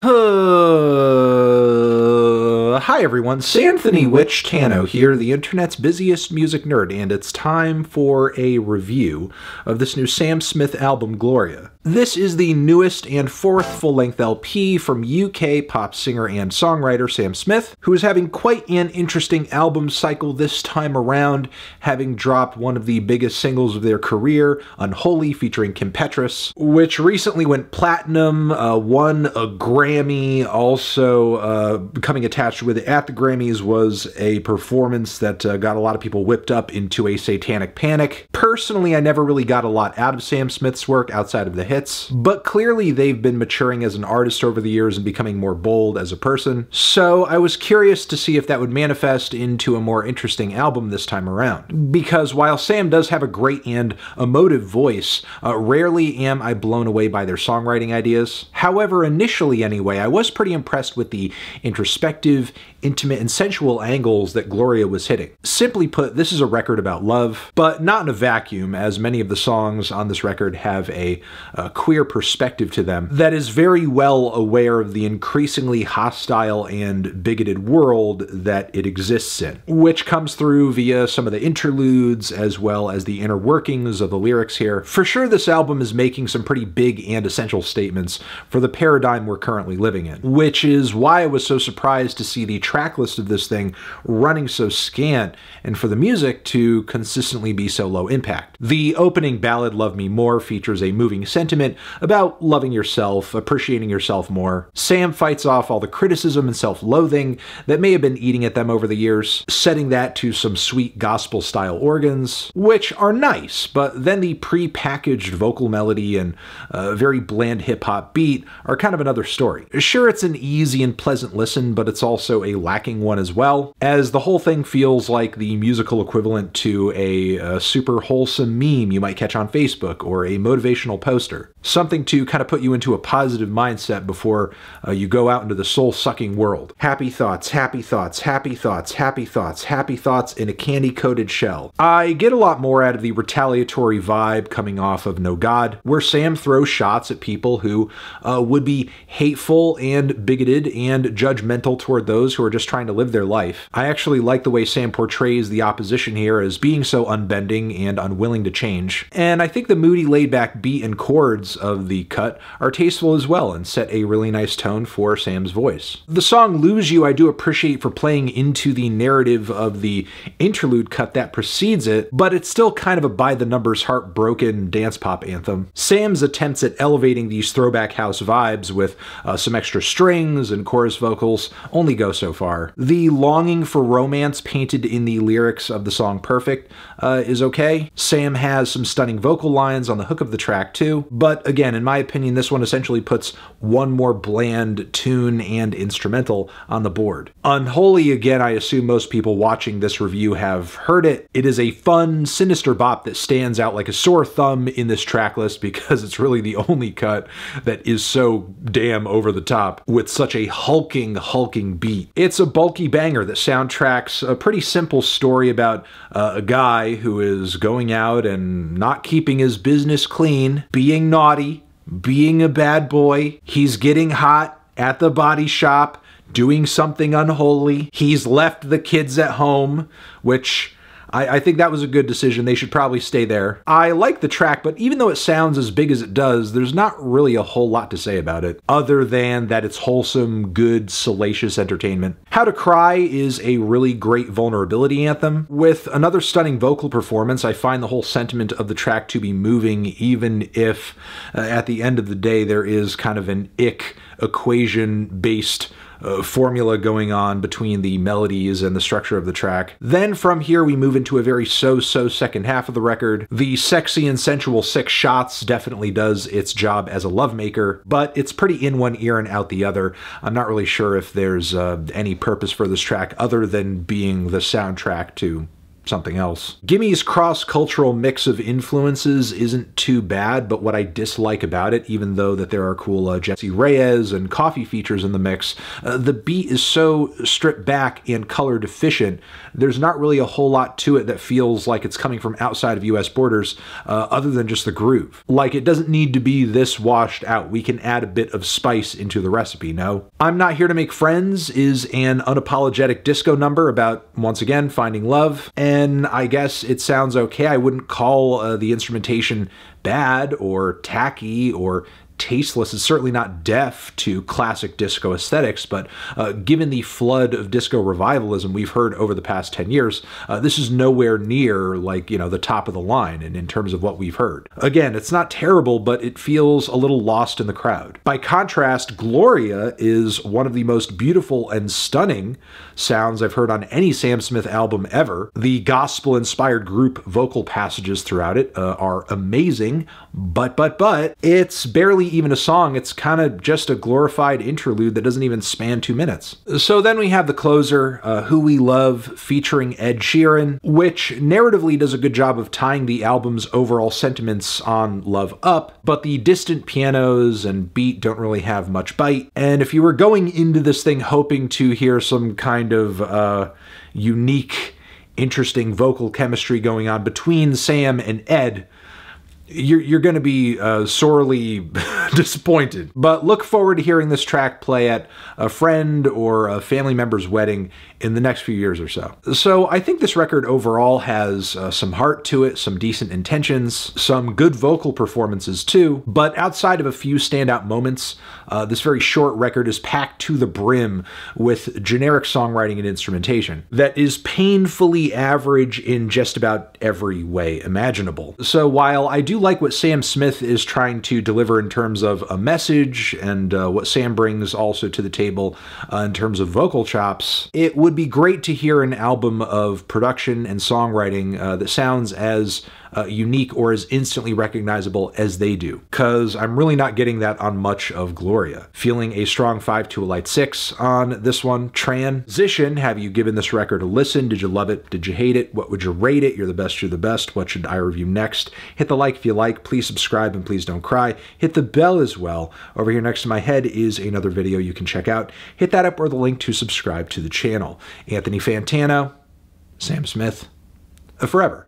Hi everyone, Santhony Witch Tano here, the internet's busiest music nerd, and it's time for a review of this new Sam Smith album, Gloria. This is the newest and fourth full-length LP from UK pop singer and songwriter Sam Smith, who is having quite an interesting album cycle this time around, having dropped one of the biggest singles of their career, Unholy, featuring Kim Petras, which recently went platinum, won a Grammy. Also becoming attached with it at the Grammys was a performance that got a lot of people whipped up into a satanic panic. Personally, I never really got a lot out of Sam Smith's work outside of the hits, but clearly they've been maturing as an artist over the years and becoming more bold as a person, so I was curious to see if that would manifest into a more interesting album this time around. Because while Sam does have a great and emotive voice, rarely am I blown away by their songwriting ideas. However, initially anyway, I was pretty impressed with the introspective, intimate, and sensual angles that Gloria was hitting. Simply put, this is a record about love, but not in a vacuum, as many of the songs on this record have a queer perspective to them that is very well aware of the increasingly hostile and bigoted world that it exists in, which comes through via some of the interludes as well as the inner workings of the lyrics here. For sure, this album is making some pretty big and essential statements for the paradigm we're currently living in, which is why I was so surprised to see the track list of this thing running so scant and for the music to consistently be so low impact. The opening ballad, Love Me More, features a moving sentiment about loving yourself, appreciating yourself more. Sam fights off all the criticism and self-loathing that may have been eating at them over the years, setting that to some sweet gospel-style organs, which are nice, but then the pre-packaged vocal melody and very bland hip-hop beat are kind of another story. Sure, it's an easy and pleasant listen, but it's also a lacking one as well, as the whole thing feels like the musical equivalent to a super wholesome meme you might catch on Facebook or a motivational poster. Something to kind of put you into a positive mindset before you go out into the soul-sucking world. Happy thoughts, happy thoughts, happy thoughts, happy thoughts, happy thoughts in a candy-coated shell. I get a lot more out of the retaliatory vibe coming off of No God, where Sam throws shots at people who would be hateful and bigoted and judgmental toward those who are just trying to live their life. I actually like the way Sam portrays the opposition here as being so unbending and unwilling to change, and I think the moody laid-back beat and chords of the cut are tasteful as well and set a really nice tone for Sam's voice. The song Lose You I do appreciate for playing into the narrative of the interlude cut that precedes it, but it's still kind of a by-the-numbers heartbroken dance pop anthem. Sam's attempts at elevating these throwback house vibes with some extra strings and chorus vocals only go so far. The longing for romance painted in the lyrics of the song Perfect is okay. Sam has some stunning vocal lines on the hook of the track too, but again, in my opinion, this one essentially puts one more bland tune and instrumental on the board. Unholy, again, I assume most people watching this review have heard it. It is a fun, sinister bop that stands out like a sore thumb in this track list because it's really the only cut that is so damn over the top with such a hulking beat. It's a bulky banger that soundtracks a pretty simple story about a guy who is going out and not keeping his business clean, being naughty, being a bad boy. He's getting hot at the body shop, doing something unholy. He's left the kids at home, which I think that was a good decision. They should probably stay there. I like the track, but even though it sounds as big as it does, there's not really a whole lot to say about it, other than that it's wholesome, good, salacious entertainment. How to Cry is a really great vulnerability anthem. With another stunning vocal performance, I find the whole sentiment of the track to be moving, even if at the end of the day there is kind of an ick equation-based formula going on between the melodies and the structure of the track. Then from here we move into a very so-so second half of the record. The sexy and sensual 6 shots definitely does its job as a love maker, but it's pretty in one ear and out the other. I'm not really sure if there's any purpose for this track other than being the soundtrack to something else. Gimme's cross-cultural mix of influences isn't too bad, but what I dislike about it, even though that there are cool Jesse Reyes and coffee features in the mix, the beat is so stripped back and color deficient, there's not really a whole lot to it that feels like it's coming from outside of US borders, other than just the groove. Like, it doesn't need to be this washed out. We can add a bit of spice into the recipe, no? I'm Not Here to Make Friends is an unapologetic disco number about, once again, finding love, and I guess it sounds okay. I wouldn't call the instrumentation bad or tacky or tasteless. It's certainly not deaf to classic disco aesthetics, but given the flood of disco revivalism we've heard over the past 10 years, this is nowhere near, like, you know, the top of the line in terms of what we've heard. Again, it's not terrible, but it feels a little lost in the crowd. By contrast, Gloria is one of the most beautiful and stunning sounds I've heard on any Sam Smith album ever. The gospel-inspired group vocal passages throughout it are amazing, but it's barely even a song. It's kind of just a glorified interlude that doesn't even span 2 minutes. So then we have the closer, Who We Love, featuring Ed Sheeran, which narratively does a good job of tying the album's overall sentiments on love up, but the distant pianos and beat don't really have much bite. And if you were going into this thing hoping to hear some kind of unique, interesting vocal chemistry going on between Sam and Ed, you're going to be sorely disappointed. But look forward to hearing this track play at a friend or a family member's wedding in the next few years or so. So I think this record overall has some heart to it, some decent intentions, some good vocal performances too, but outside of a few standout moments, this very short record is packed to the brim with generic songwriting and instrumentation that is painfully average in just about every way imaginable. So while I do like what Sam Smith is trying to deliver in terms of a message and what Sam brings also to the table in terms of vocal chops, it would be great to hear an album of production and songwriting that sounds as unique or as instantly recognizable as they do, because I'm really not getting that on much of Gloria. Feeling a strong 5 to a light 6 on this one. Transition, have you given this record a listen? Did you love it? Did you hate it? What would you rate it? You're the best, you're the best. What should I review next? Hit the like if you like, please subscribe, and please don't cry. Hit the bell as well. Over here next to my head is another video you can check out. Hit that up or the link to subscribe to the channel. Anthony Fantano, Sam Smith, forever.